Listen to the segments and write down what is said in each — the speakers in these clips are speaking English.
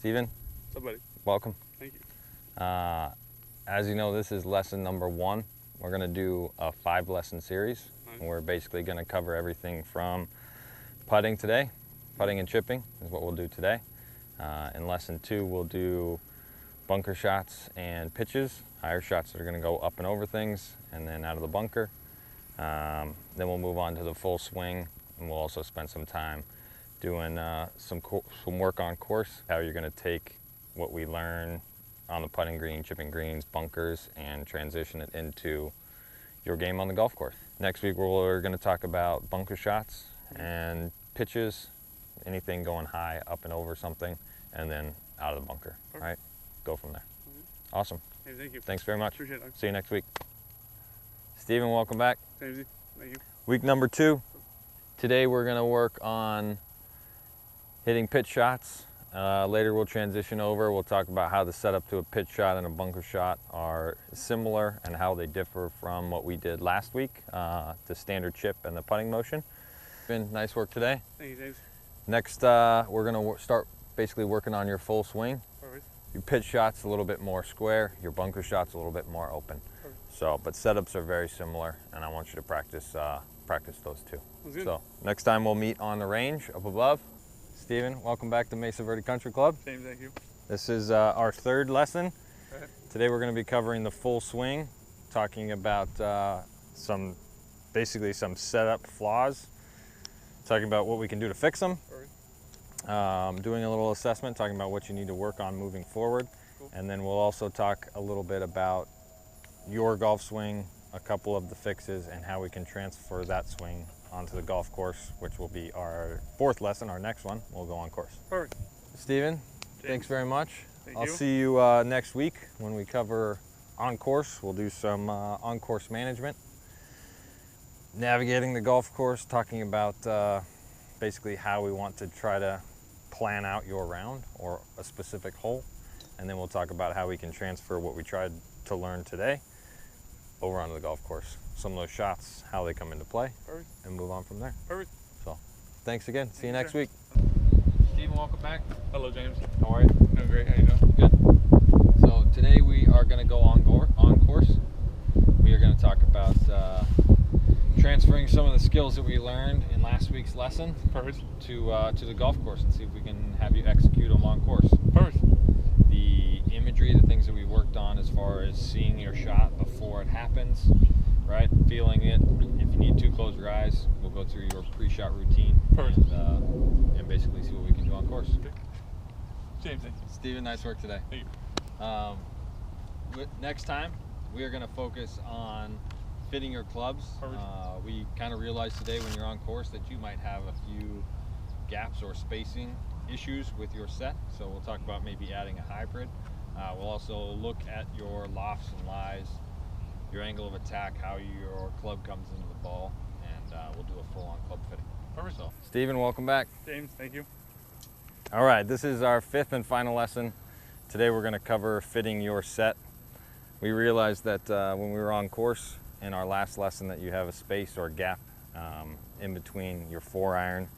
Steven, What's up, buddy? welcome. Thank you. As you know, this is lesson number 1. We're going to do a 5-lesson series. Nice. And we're basically going to cover everything from putting today. Putting and chipping is what we'll do today. In lesson 2, we'll do bunker shots and pitches, higher shots that are going to go up and over things and then out of the bunker. Then we'll move on to the full swing, and we'll also spend some time doing some work on course, how you're going to take what we learn on the putting green, chipping greens, bunkers, and transition it into your game on the golf course. Next week we're going to talk about bunker shots and pitches, anything going high, up and over something, and then out of the bunker. All right, go from there. Awesome. Hey, thank you. Thanks very much. Appreciate it. See you next week. Steven, welcome back. Thank you. Week number 2. Today we're going to work on hitting pitch shots. Later we'll transition over. We'll talk about how the setup to a pitch shot and a bunker shot are similar and how they differ from what we did last week, the standard chip and the putting motion. Been nice work today. Thank you, James. Next, we're going to start basically working on your full swing. Perfect. Your pitch shot's a little bit more square. Your bunker shot's a little bit more open. Perfect. So, but setups are very similar, and I want you to practice those two. Sounds good. So next time we'll meet on the range up above. Steven, welcome back to Mesa Verde Country Club. James, thank you. This is our 3rd lesson. Okay. Today we're going to be covering the full swing, talking about basically some setup flaws, talking about what we can do to fix them, doing a little assessment, talking about what you need to work on moving forward, cool. And then we'll also talk a little bit about your golf swing, a couple of the fixes, and how we can transfer that swing onto the golf course, which will be our 4th lesson, our next one. We'll go on course. Perfect. Steven, thanks very much. I'll you. see you next week when we cover on course. We'll do some on course management, navigating the golf course, talking about basically how we want to try to plan out your round or a specific hole. And then we'll talk about how we can transfer what we tried to learn today over onto the golf course. Some of those shots, how they come into play, Perfect. and move on from there. Perfect. So, thanks again. See you next sir. week. Steven, welcome back. Hello, James. How are you? No, great. How you doing? Good. So today we are going to go on course. We are going to talk about transferring some of the skills that we learned in last week's lesson Perfect. to the golf course and see if we can have you execute them on course. Perfect. The imagery, the things that we worked on as far as seeing your shot before it happens, right? Feeling it. If you need to, close your eyes. We'll go through your pre-shot routine. Perfect. And basically see what we can do on course. Okay. James, thank you. Steven, nice work today. Thank you. Next time, we are going to focus on fitting your clubs. We kind of realized today when you're on course that you might have a few gaps or spacing issues with your set. So we'll talk about maybe adding a hybrid. We'll also look at your lofts and lies, your angle of attack, how your club comes into the ball, and we'll do a full-on club fitting. Perfect. So, Steven, welcome back. James, thank you. All right, this is our 5th and final lesson. Today we're going to cover fitting your set. We realized that when we were on course in our last lesson that you have a space or a gap in between your 4-iron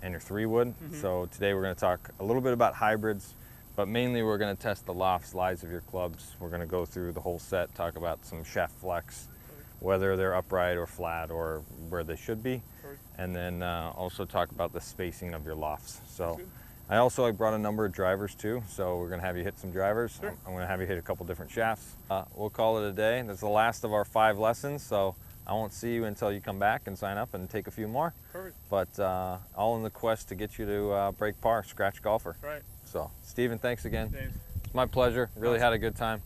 and your 3-wood. So today we're going to talk a little bit about hybrids, but mainly we're going to test the lofts, lies of your clubs. We're going to go through the whole set, talk about some shaft flex, whether they're upright or flat or where they should be, and then also talk about the spacing of your lofts. So I brought a number of drivers too, so we're going to have you hit some drivers. Sure. I'm going to have you hit a couple different shafts. We'll call it a day. That's the last of our 5 lessons, so I won't see you until you come back and sign up and take a few more. Perfect. But all in the quest to get you to break par, scratch golfer. Right. So, Steven, thanks again. James. It's my pleasure. Really had a good time.